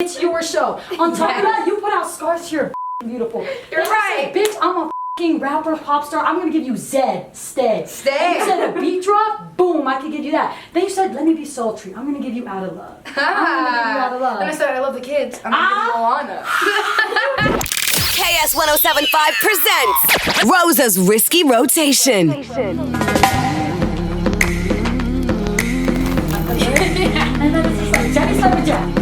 It's your show. On top of that, you put out scars to your beautiful. You're right. Bitch, I'm a rapper, pop star. I'm gonna give you Zed, stay. Stay. And you said a beat drop, boom, I could give you that. Then you said, let me be sultry. I'm gonna give you Out of Love. I'm gonna give you Out of Love. Then I said, I love the kids. I'm gonna give you Moana. KS 1075 presents Rosa's Risky Rotation. And then it's just like, Jenny Summer Jack.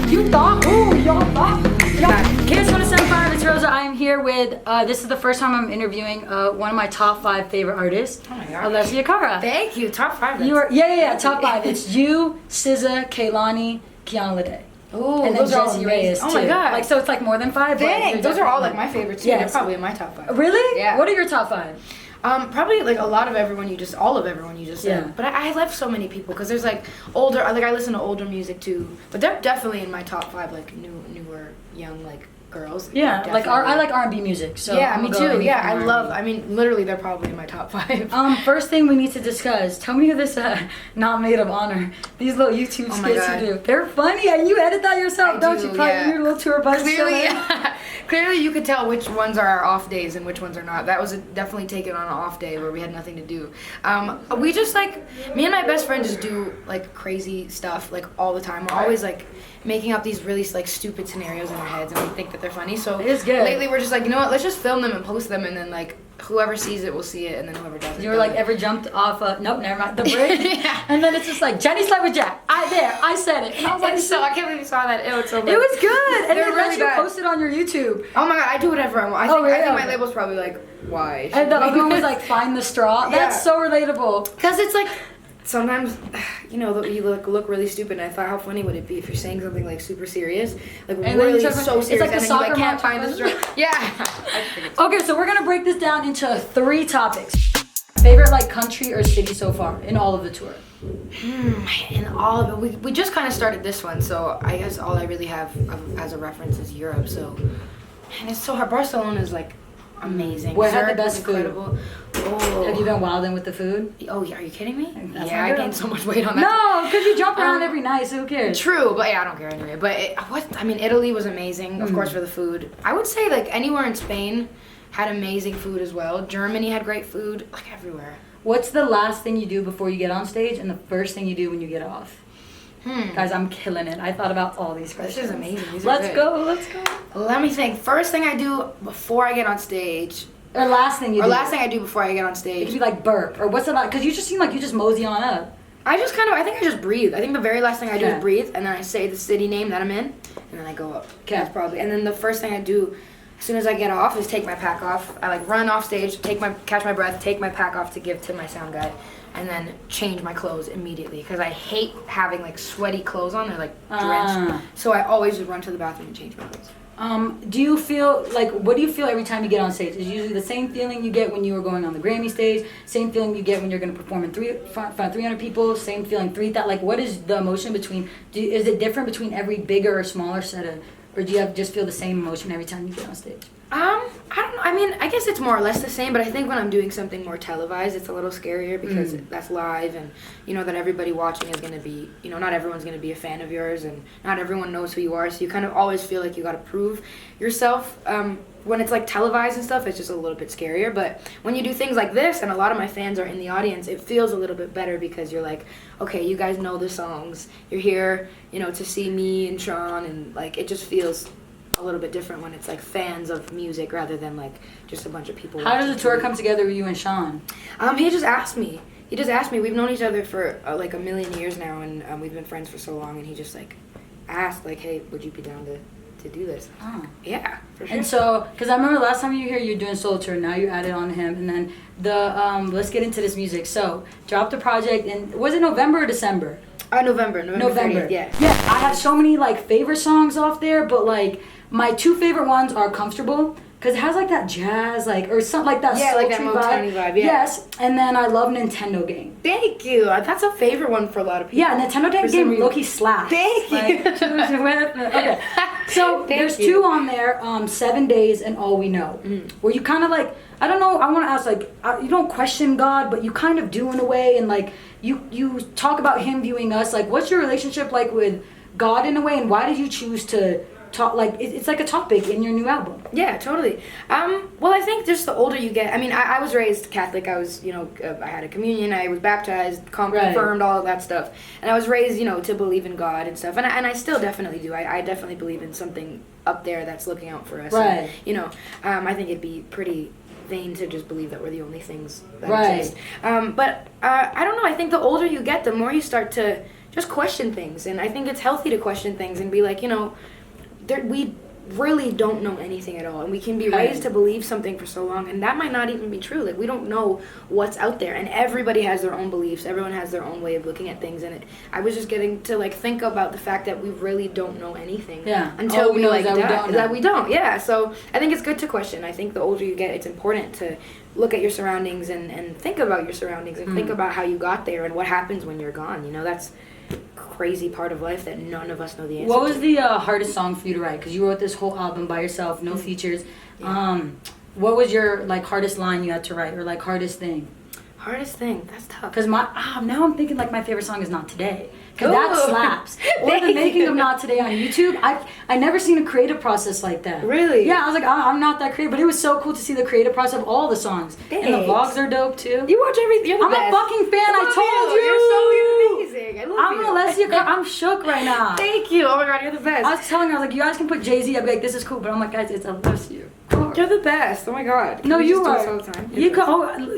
You thought, ooh, y'all thought. KS 1075, it's Rosa. I am here with, this is the first time I'm interviewing one of my top 5 favorite artists, Oh my God. Alessia Cara. Thank you. Top 5. You are, yeah, top 5. It's you, SZA, Kehlani, Kiana Lede. Ooh, And then those are all Jessie amazing. Reyes, Oh my too. God. Like, so it's like more than 5. but Dang, you're those are all definitely- like my favorites too. Yes. They're probably in my top 5. Really? Yeah. What are your top 5? Probably like a lot of everyone you just, all of everyone you just said. Yeah. But I love so many people because there's like older, like I listen to older music too. But they're definitely in my top 5, like newer, young, like girls. Yeah, like Definitely. I like R&B music. So Yeah, I'm me gonna go too. anything Yeah, I R&B. love. I mean, literally, they're probably in my top 5. First thing we need to discuss. Tell me this not made of honor. These little YouTube Oh my skits God. you do. They're funny. And you edit that yourself, I don't do, you? Probably yeah. your little tour bus. Clearly, chilling. clearly, you could tell which ones are our off days and which ones are not. That was definitely taken on an off day where we had nothing to do. We just like me and my best friend just do like crazy stuff like all the time. We're always like making up these really like stupid scenarios in our heads and we think that they're funny. So It is good. lately we're just like, you know what? Let's just film them and post them and then like whoever sees it will see it and then whoever doesn't. You were like, doesn't. ever jumped off nope, never mind, the bridge? Yeah. And then it's just like, Jenny slept with Jack. I said it. And I was like, It's so I can't believe you saw that. It was so bad. it was good. And They're then really you bad. posted on your YouTube. Oh my god, I do whatever I want. I think really? my label's probably like, why? And the other one was like, find the straw. That's Yeah. so relatable. Because it's like, sometimes, you know, you look really stupid, and I thought, how funny would it be if you're saying something like super serious, like then really you try to- so it's serious, like the and then you like soccer can't match find the one. straw. Yeah. I think it's- Okay, so we're gonna break this down into 3 topics. Favorite like country or city so far in all of the tour? In all of it, we just kind of started this one, so I guess all I really have as a reference is Europe. So, and it's so hard. Barcelona is like amazing. Where had the Zurich was best food? incredible. Oh. Have you been wilding with the food? Oh, yeah, are you kidding me? That's Yeah, not I good. gained so much weight on that. No, because you jump around Um, every night, so who cares? True, but yeah, I don't care anyway. But I mean, Italy was amazing, of course, for the food. I would say like anywhere in Spain had amazing food as well. Germany had great food, like everywhere. What's the last thing you do before you get on stage and the first thing you do when you get off? Guys, I'm killing it. I thought about all these questions. This is amazing. These are Let's good. go, let's go. Let me think. First thing I do before I get on stage, Or last thing you or do. last thing I do before I get on It stage. could be like burp, or what's the last, because you just seem like you just mosey on up. I just I think I just breathe. I think the very last thing I do Okay. is breathe, and then I say the city name that I'm in, and then I go up. Okay. That's probably. And then the first thing I do, as soon as I get off, is take my pack off. I like run off stage, catch my breath, take my pack off to give to my sound guy, and then change my clothes immediately because I hate having like sweaty clothes on. They're like drenched. So I always just run to the bathroom and change my clothes. Do you feel like, what do you feel every time you get on stage? Is it usually the same feeling you get when you were going on the Grammy stage, same feeling you get when you're going to perform in front of 300 people, same feeling 3,000? Like, what is the emotion between? Is it different between every bigger or smaller set of, or do you just feel the same emotion every time you get on stage? I don't know. I mean, I guess it's more or less the same, but I think when I'm doing something more televised, it's a little scarier because that's live and you know that everybody watching is going to be, you know, not everyone's going to be a fan of yours and not everyone knows who you are, so you kind of always feel like you got to prove yourself. When it's like televised and stuff, it's just a little bit scarier, but when you do things like this and a lot of my fans are in the audience, it feels a little bit better because you're like, okay, you guys know the songs. You're here, you know, to see me and Sean, and like it just feels a little bit different when it's like fans of music rather than like just a bunch of people. How does watching the tour TV. come together with you and Sean? He just asked me. We've known each other for like a million years now, and we've been friends for so long. And he just like asked, like, "Hey, would you be down to do this?" Oh. Yeah, for sure. And so, because I remember last time you were here, you're doing solo tour. Now you added on him, and then let's get into this music. So, dropped a project in, was it November or December? November 30th, yeah. Yeah, I have so many like favorite songs off there, but like my 2 favorite ones are Comfortable, because it has like that jazz, like, or something like that Yeah, like that sultry Motown-y vibe, yeah. Yes, and then I love Nintendo Game. Thank you. That's a favorite one for a lot of people. Yeah, Nintendo For some Game reason. low-key slaps. Thank you. Okay, so there's you. 2 on there, 7 Days and All We Know, where you kind of like, I don't know, I want to ask, like, you don't question God, but you kind of do in a way, and like, you talk about him viewing us, like, what's your relationship like with God in a way, and why did you choose to talk, like, it's like a topic in your new album? Yeah, totally. Well, I think just the older you get, I mean, I was raised Catholic. I was, I had a communion. I was baptized, confirmed, all of that stuff. And I was raised, to believe in God and stuff. And I still definitely do. I definitely believe in something up there that's looking out for us. Right. And, I think it'd be pretty vain to just believe that we're the only things that Right. exist. But I don't know. I think the older you get, the more you start to just question things. And I think it's healthy to question things and be like, we really don't know anything at all, and we can be raised to believe something for so long, and that might not even be true. Like, we don't know what's out there, and everybody has their own beliefs. Everyone has their own way of looking at things, and I was just getting to think about the fact that we really don't know anything until we die. That we don't. Yeah. So I think it's good to question. I think the older you get, it's important to look at your surroundings and think about your surroundings and think about how you got there and what happens when you're gone. That's crazy part of life that none of us know the answer What was to. the hardest song for you to write? Because you wrote this whole album by yourself, no features. What was your hardest line you had to write, or hardest thing? Hardest thing? That's tough. Because now I'm thinking my favorite song is Not Today. Because that Ooh. slaps. Or the making of Not Today on YouTube. I never seen a creative process like that. Really? Yeah, I was like, I'm not that creative. But it was so cool to see the creative process of all the songs. Thanks. And the vlogs are dope too. You watch everything. You're the I'm best. a fucking fan. I told you. You're so amazing. I love you. I'm Alessia Cara. I'm shook right now. Thank you. Oh my god, you're the best. I was telling her, I was like, you guys can put Jay-Z. I'd be like, this is cool. But I'm like, guys, it's Alessia Cara. You're the best. Oh my god. No, We you just do are. this all the time.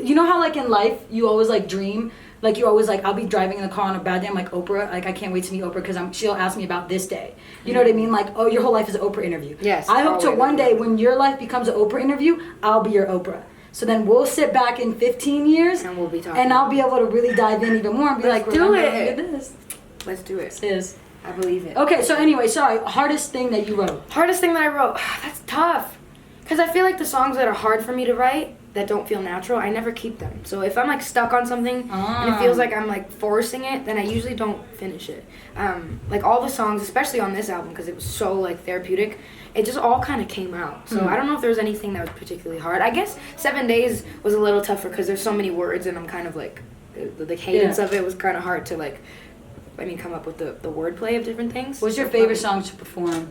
You know how in life you always dream, you always I'll be driving in the car on a bad day. I'm like Oprah. I can't wait to meet Oprah because she'll ask me about this day. You know what I mean? Oh, your whole life is an Oprah interview. Yes. I hope to always. one day when your life becomes an Oprah interview, I'll be your Oprah. So then we'll sit back in 15 years And we'll be talking. and I'll be able to really dive in even more and be Let's like, do remember, it. look at this. Let's do it. Sis. I believe it. Okay, so anyway, sorry. Hardest thing that you wrote. Hardest thing that I wrote. That's tough. Because I feel like the songs that are hard for me to write, that don't feel natural, I never keep them. So if I'm stuck on something and it feels like I'm forcing it, then I usually don't finish it. All the songs, especially on this album, because it was so therapeutic, it just all kind of came out. So I don't know if there was anything that was particularly hard. I guess 7 Days was a little tougher because there's so many words and I'm kind of the cadence of it was kind of hard to come up with the wordplay of different things. What's your favorite song to perform?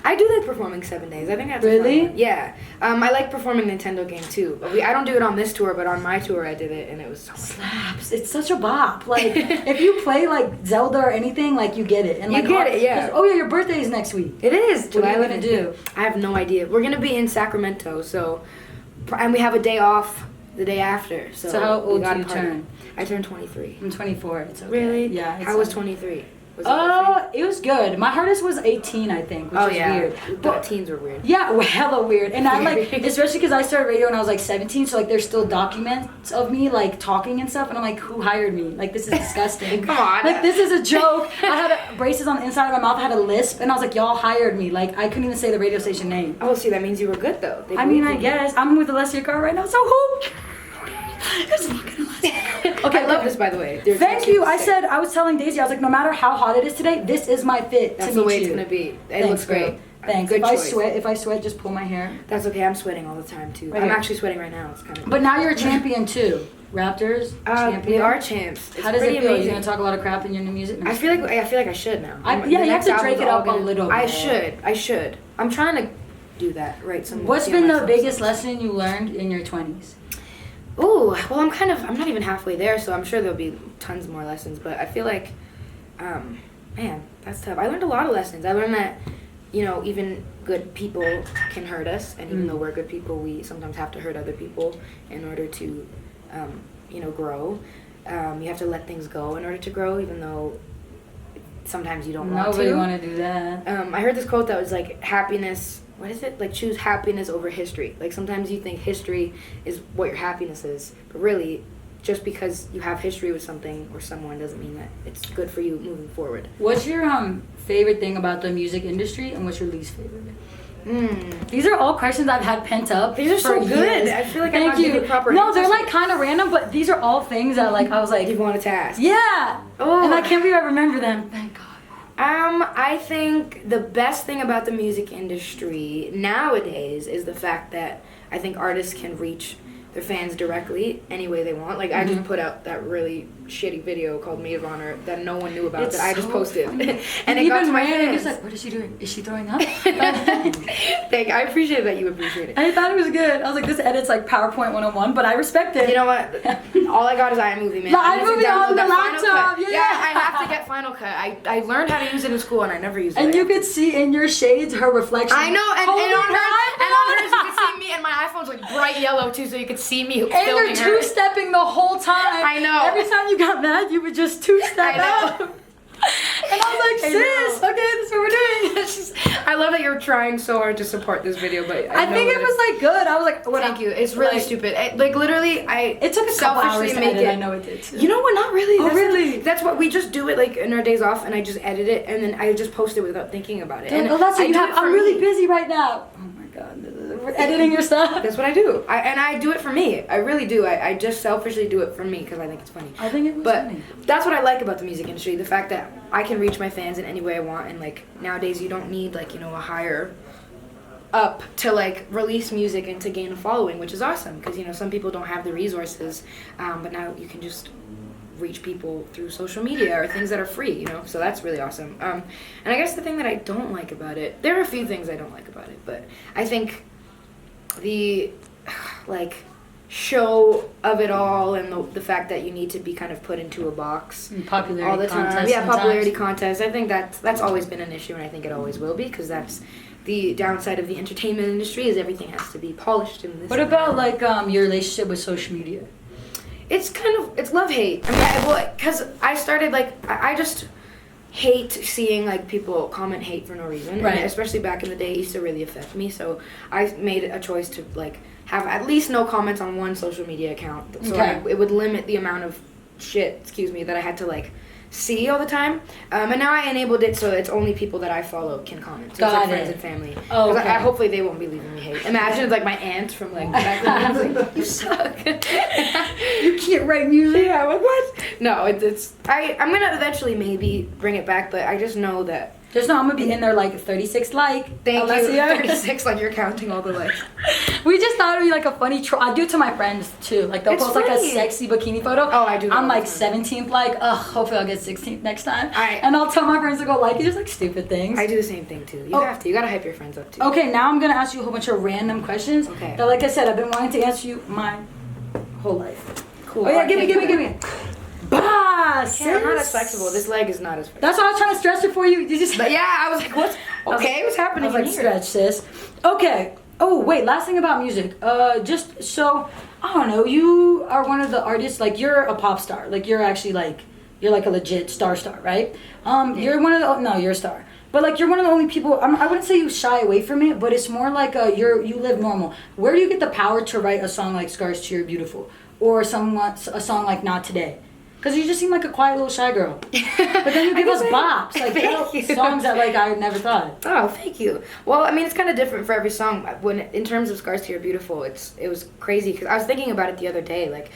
I do like performing 7 Days. I think that's Really? a fun one. Yeah. I like performing Nintendo game too. But I don't do it on this tour, but on my tour I did it, and it was so much fun. Slaps. It's such a bop. If you play Zelda or anything, you get it. And You get it, yeah. Oh yeah, your birthday is next week. It is. What are you gonna 11th. do? I have no idea. We're gonna be in Sacramento, and we have a day off the day after. So how we old do gotta you party. turn? I turned 23. I'm 24. It's okay. Really? Yeah. How was 23? Was it different? It was good. My hardest was 18, I think, which was weird. But teens were weird. Yeah, hella weird. And I Very. especially because I started radio when I was 17, so there's still documents of me talking and stuff, and I'm like, who hired me? This is disgusting. Come on. This is a joke. I had braces on the inside of my mouth. I had a lisp, and I was like, y'all hired me. I couldn't even say the radio station name. Oh, see, that means you were good though. They I mean, believed I in you. guess I'm with Alessia Cara right now, so who? It's fucking Alessia. Okay, I love this, by the way. Thank you. I was telling Daisy, I was like, no matter how hot it is today, this is my fit. That's to the meet way you. it's gonna be. It Thanks, looks great. girl. Thanks. Good choice. If I sweat, just pull my hair. That's okay. I'm sweating all the time too. Right I'm here. actually sweating right now. It's kind of. But now you're a champion too. Raptors. Champion. We are champs. It's How does pretty it feel? You're amazing. gonna talk a lot of crap in your new music? I feel like I should now. Yeah, The you have next to drink album's it all up a gonna- little I bit. should. I'm trying to do that. Right. What's been the biggest lesson you learned in your 20s? Ooh, well, I'm not even halfway there, so I'm sure there'll be tons more lessons. But I feel like, man, that's tough. I learned a lot of lessons. I learned that, even good people can hurt us, and even though we're good people, we sometimes have to hurt other people in order to, grow. You have to let things go in order to grow, even though sometimes you don't want to. Nobody want to do that. I heard this quote that was happiness. What is it? Choose happiness over history. Sometimes you think history is what your happiness is, but really, just because you have history with something or someone doesn't mean that it's good for you moving forward. What's your favorite thing about the music industry, and what's your least favorite? These are all questions I've had pent up. These are so for good. years. I feel like Thank I'm not you. giving proper No, they're answers. kind of random, but these are all things that I was like, You wanted to ask. yeah. Oh. And I can't believe I remember them. Thank God. I think the best thing about the music industry nowadays is the fact that I think artists can reach their fans directly any way they want. I just put out that really shitty video called Maid of Honor that no one knew about It's that I just so posted. funny. And it got to my Ryan was fans. like, what is she doing? Is she throwing up? I appreciate that you appreciate it. I thought it was good. I was like, this edit's like PowerPoint 101, but I respect it. You know what? All I got is iMovie, man. The I need to iMovie download on the that Final laptop, Cut. yeah. I have to get Final Cut. I learned how to use it in school and I never used it. And you could see in your shades her reflection. I know, and Holding on hers, her you could see me, and my iPhone's like bright yellow too, so you could see me And filming you're her. two-stepping the whole time. I know. Every time you got mad, you would just two-step I know. out. And I was like, sis, okay, this is what we're doing. It's just, I love that you're trying so hard to support this video, but I think it was like good. I was like, what? Thank you. It's really like, stupid. Like literally, It took a couple hours to edit. I know it did too. You know what? Not really. Oh, really? That's what we just do it like in our days off, and I just edit it, and then I just post it without thinking about it. And Oh, that's what I you do have. it for I'm really me. busy right now. Oh my god, we're editing your stuff. That's what I do. I do it for me. I really do. I just selfishly do it for me because I think it's funny. I think it was But funny. that's what I like about the music industry, the fact that I can reach my fans in any way I want, and like nowadays you don't need like, you know, a higher up to like release music and to gain a following, which is awesome because, you know, some people don't have the resources, but now you can just reach people through social media or things that are free, you know, so that's really awesome. And I guess the thing that I don't like about it, there are a few things I don't like about it, but I think the like show of it all and the fact that you need to be kind of put into a box Popularity all the time. contest Yeah, sometimes. popularity contest. I think that's always been an issue, and I think it always will be, because that's the downside of the entertainment industry, is everything has to be polished in this. What about like your relationship with social media? It's kind of, it's love-hate. I mean, because I started like, I just hate seeing like people comment hate for no reason. Right. And especially back in the day, it used to really affect me. So I made a choice to like have at least no comments on one social media account. So Okay. it would limit the amount of shit, that I had to like see all the time. And now I enabled it so it's only people that I follow can comment. So it's Got like friends it. and family. Oh, 'Cause okay. hopefully they won't be leaving me hate. Imagine like my aunt from like back then. I was like, you suck. You can't write music. Yeah, like, what? No, it's I'm gonna eventually maybe bring it back, but I just know that. Just know I'm gonna be in there like 36 like. Thank you. Alessia. 36, like you're counting all the likes. We just thought it'd be like a funny troll. I do it to my friends too. Like they'll It's post like a funny. sexy bikini photo. Oh, I do that I'm all the like time. 17th like. Ugh, hopefully I'll get 16th next time. Alright. And I'll tell my friends to go like it. Just like stupid things. I do the same thing too. You Oh. have to. You gotta hype your friends up too. Okay, now I'm gonna ask you a whole bunch of random questions. Okay. That, like I said, I've been wanting to answer you my whole life. Cool. Oh yeah, Alright, give me. Bah, Yeah, I'm not sis. as flexible. This leg is not as flexible. That's why I was trying to stretch it for you. You just. But yeah, I was like, what's what's I happening was like, here? stretch, sis. Okay. Oh, wait. Last thing about music. Just so I don't know. You are one of the artists. Like you're a pop star. Like you're actually like you're like a legit star, right? You're one of the. No, you're a star. But like you're one of the only people. I wouldn't say you shy away from it, but it's more like you live normal. Where do you get the power to write a song like "Scars to Your Beautiful" or a song like "Not Today"? Because you just seem like a quiet little shy girl. But then you give us bops, like Thank you. songs that like I never thought. Oh, thank you. Well, I mean, it's kind of different for every song. When in terms of "Scars to Your Beautiful," it was crazy because I was thinking about it the other day. Like,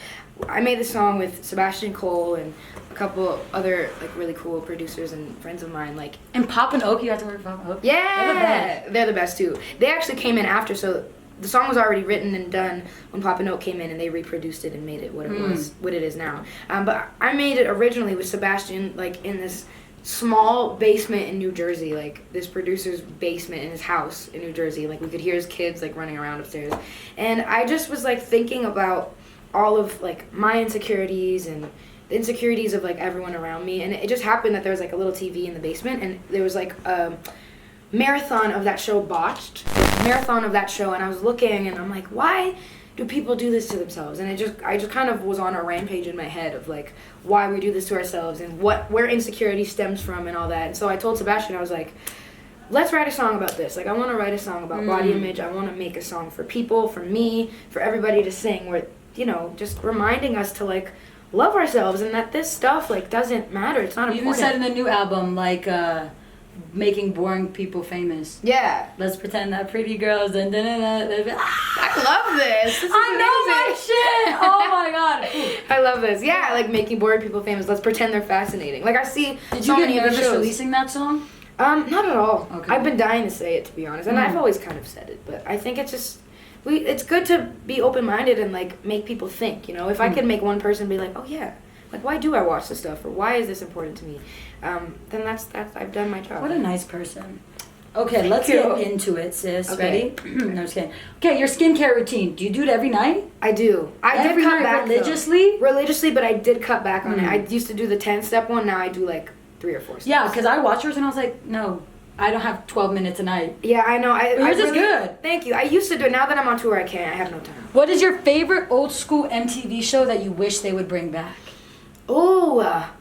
I made this song with Sebastian Cole and a couple other like really cool producers and friends of mine. Like, And Pop and Oak, you have to work with Pop and Oak. yeah, they're the best too. They actually came in after, so the song was already written and done when Pop and Oak came in, and they reproduced it and made it what it is now. But I made it originally with Sebastian, like in this small basement in New Jersey, like this producer's basement in his house in New Jersey. Like we could hear his kids like running around upstairs, and I just was like thinking about all of like my insecurities and the insecurities of like everyone around me, and it just happened that there was like a little TV in the basement, and there was like marathon of that show Botched, marathon of that show, and I was looking and I'm like, why do people do this to themselves? And I just kind of was on a rampage in my head of like why we do this to ourselves and where insecurity stems from and all that. And so I told Sebastian, I was like, let's write a song about this. Like I want to write a song about body image. I want to make a song for people, for me, for everybody to sing, where, you know, just reminding us to like love ourselves and that this stuff like doesn't matter. It's not You important. even said in the new album, like, making boring people famous. Yeah. Let's pretend that pretty girls and I love this. This is I know my amazing. shit. Oh my god. I love this. Yeah, like making bored people famous. Let's pretend they're fascinating. Like I see Did so you get many of the nervous shows. releasing that song? Not at all. Okay. I've been dying to say it, to be honest, and I've always kind of said it, but I think it's just it's good to be open-minded and like make people think. You know, if I could make one person be like, oh yeah, like, why do I watch this stuff, or why is this important to me? Then that's I've done my job. What a nice person. Okay, Thank let's you. get into it, sis. Okay. Ready? No, just kidding. Okay, your skincare routine. Do you do it every night? I do. I Every did cut night back religiously? though. Religiously, but I did cut back on it. I used to do the 10-step one. Now I do like 3 or 4 steps. Yeah, because I watched yours and I was like, no, I don't have 12 minutes a night. Yeah, I know. Yours is good. Thank you. I used to do it. Now that I'm on tour, I can't. I have no time. What is your favorite old school MTV show that you wish they would bring back? Oh,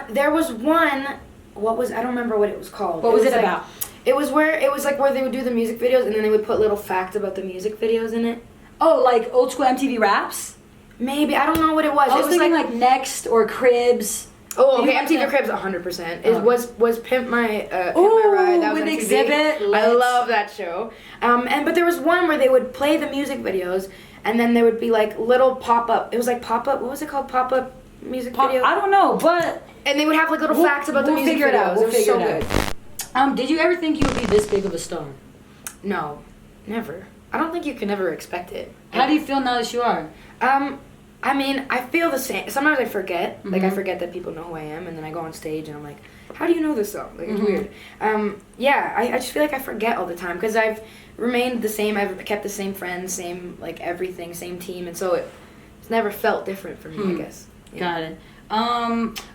there was one. I don't remember what it was called. What was it like, about? It was where they would do the music videos and then they would put little facts about the music videos in it. Oh, like old school MTV Raps? Maybe, I don't know what it was. I was It was thinking like Next or Cribs. Oh, okay, You MTV know- Cribs 100%. Oh. Was Pimp My Ride. That was with MTV. Exhibit. I Let's- love that show. But there was one where they would play the music videos and then there would be like little pop-up. It was like pop-up. What was it called? Pop-up music video? I don't know, but And they would have like little facts about the we'll music figure it out. videos. We'll It was figure so it good. out. Did you ever think you would be this big of a star? No, never. I don't think you can ever expect it. How do you feel now that you are? I mean, I feel the same. Sometimes I forget. Like, I Mhm. forget that people know who I am, and then I go on stage and I'm like, how do you know this song? Like, it's Mhm. weird. Yeah, I just feel like I forget all the time because I've remained the same. I've kept the same friends, same, like, everything, same team, and so it's never felt different for me, I guess. Yeah. Got it.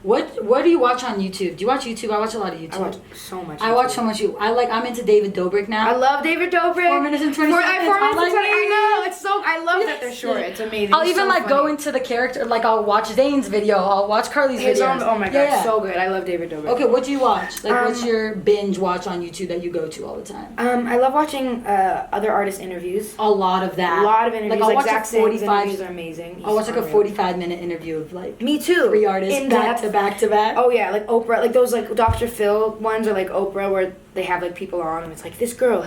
What do you watch on YouTube? Do you watch YouTube? I watch a lot of YouTube. I watch so much. I watch YouTube. so much YouTube. I'm into David Dobrik now. I love David Dobrik. 4 minutes and 20 4 seconds. minutes and I like 20. I it. know. It's so. I love that they're short. It's amazing. I'll It's even so like go funny. into the character. Like I'll watch Zane's video. I'll watch Carly's His videos. own, oh my god, Yeah. so good. I love David Dobrik. Okay, what do you watch? Like, what's your binge watch on YouTube that you go to all the time? I love watching other artists' interviews. A lot of that. A lot of interviews. Like I'll watch Zach a Sing's 45. interviews are amazing. I'll watch like a Unreal. 45-minute interview of like Me too. 3 artists In back depth. to back to back. Oh yeah, like Oprah, like those like Dr. Phil ones, or like Oprah, where they have like people on, and it's like this girl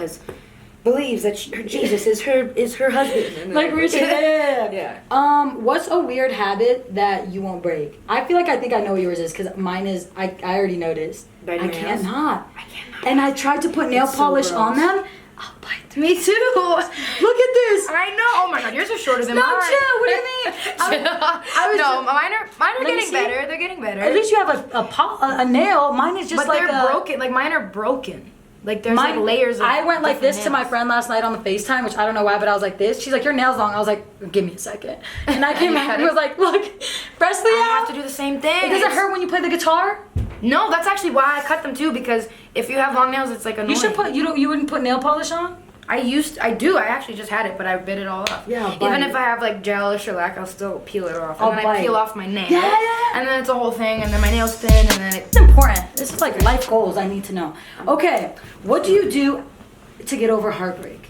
believes that her Jesus is her husband. And Like Richard. Yeah. Yeah. What's a weird habit that you won't break? I feel like I think I know what yours is because mine is I already noticed. Biting I your nails? cannot. I cannot. And I tried to put nail It's so polish on gross. them. I'll bite them. Me too. Look at this. I know. Oh my god, yours are shorter than No, mine. chill. What do you mean? I was no, just- mine are Let me getting see. better. They're getting better. At least you have a nail. Mine is just but like they're broken. Like mine are broken. Like there's like layers of I went like different this to my nails. friend last night on the FaceTime, which I don't know why, but I was like this. She's like, your nail's long. I was like, give me a second. And I came back and was like, look, Presley, I have to do the same thing. Does it hurt when you play the guitar? No, that's actually why I cut them too, because if you have long nails, it's like annoying. You should put you wouldn't put nail polish on? I do. I actually just had it, but I bit it all off. Yeah, Even bite. if I have like gel or shellac, I'll still peel it off. I'll And then bite. I peel off my nail. Yeah. And then it's a whole thing, and then my nail's thin, and then It's important. This is like life goals I need to know. Okay, what do you do to get over heartbreak?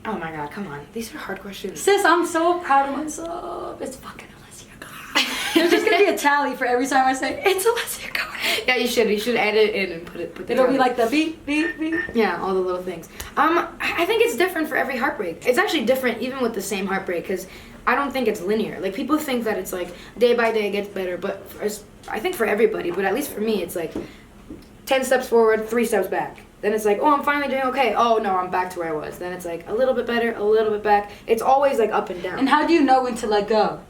oh my god, come on. These are hard questions. Sis, I'm so proud of myself. It's fucking Alessia Cara. There's just gonna be a tally for every time I say it's Alessia Cara. Yeah, you should. You should edit it in and put the It'll be tally. like the beep, beep, beep. Yeah, all the little things. I think it's different for every heartbreak. It's actually different even with the same heartbreak, because I don't think it's linear. Like, people think that it's like day by day it gets better, but I think for everybody, but at least for me, it's like 10 steps forward, 3 steps back. Then it's like, oh, I'm finally doing okay. Oh no, I'm back to where I was. Then it's like a little bit better, a little bit back. It's always like up and down. And how do you know when to let go?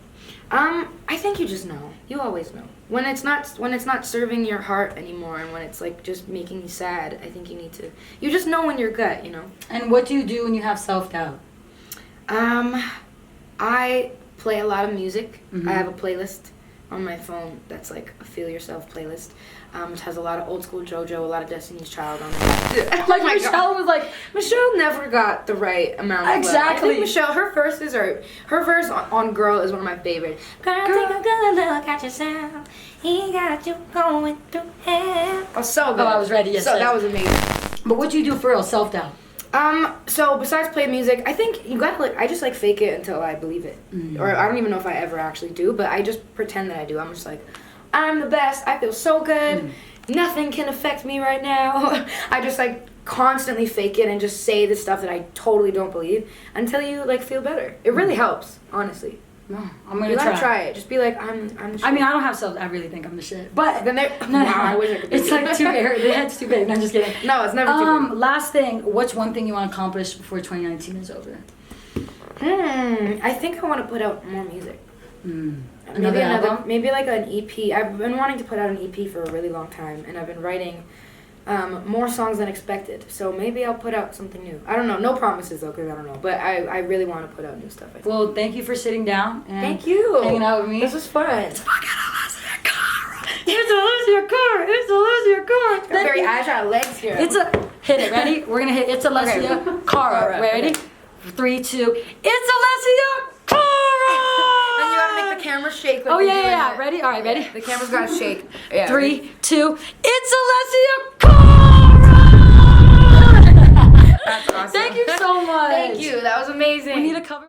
I think you just know. You always know. When it's not serving your heart anymore, and when it's like just making you sad, I think you just know in your gut, you know. And what do you do when you have self-doubt? I play a lot of music. Mhm. I have a playlist on my phone that's like a Feel Yourself playlist. It has a lot of old school JoJo, a lot of Destiny's Child on it. Like my Michelle God. was like, Michelle never got the right amount of love. I Exactly. think Michelle, her verse on Girl is one of my favorites. Girl, take a good look at yourself. He got you going through hell. Oh, so good. Oh, I was ready, yes, So yes. that was amazing. but what do you do for real? Self-doubt. So besides play music, I think you gotta I just like fake it until I believe it. Or I don't even know if I ever actually do, but I just pretend that I do. I'm just like, I'm the best, I feel so good, nothing can affect me right now. I just like constantly fake it and just say the stuff that I totally don't believe until you like feel better. It really helps, honestly. No, I'm gonna You gotta try. try it. Just be like, I'm the shit. I mean, I don't have self. I really think I'm the shit. But Then they wow, I wish I could do It's like too big. The head's too big. No, I'm just kidding. No, it's never too big. Last thing. What's one thing you want to accomplish before 2019 is over? I think I want to put out more music. Another album? Maybe like an EP. I've been wanting to put out an EP for a really long time, and I've been writing more songs than expected. So maybe I'll put out something new. I don't know. No promises though, because I don't know. But I really want to put out new stuff. I think. Well, thank you for sitting down and Thank you. hanging out with me. This was fun. It's Alessia Cara. It's Alessia Cara. Got very agile legs here. Hit it. Ready? We're gonna hit. It's Alessia Cara. Alright, Ready? okay. 3, 2. It's Alessia Cara. And you gotta make the camera shake. Like Oh you're yeah, doing yeah. that. Ready? All right, ready? The camera's gotta shake. Yeah. 3, 2. It's Alessia Cara. That's awesome. Thank you so much. Thank you. That was amazing. We need a cover.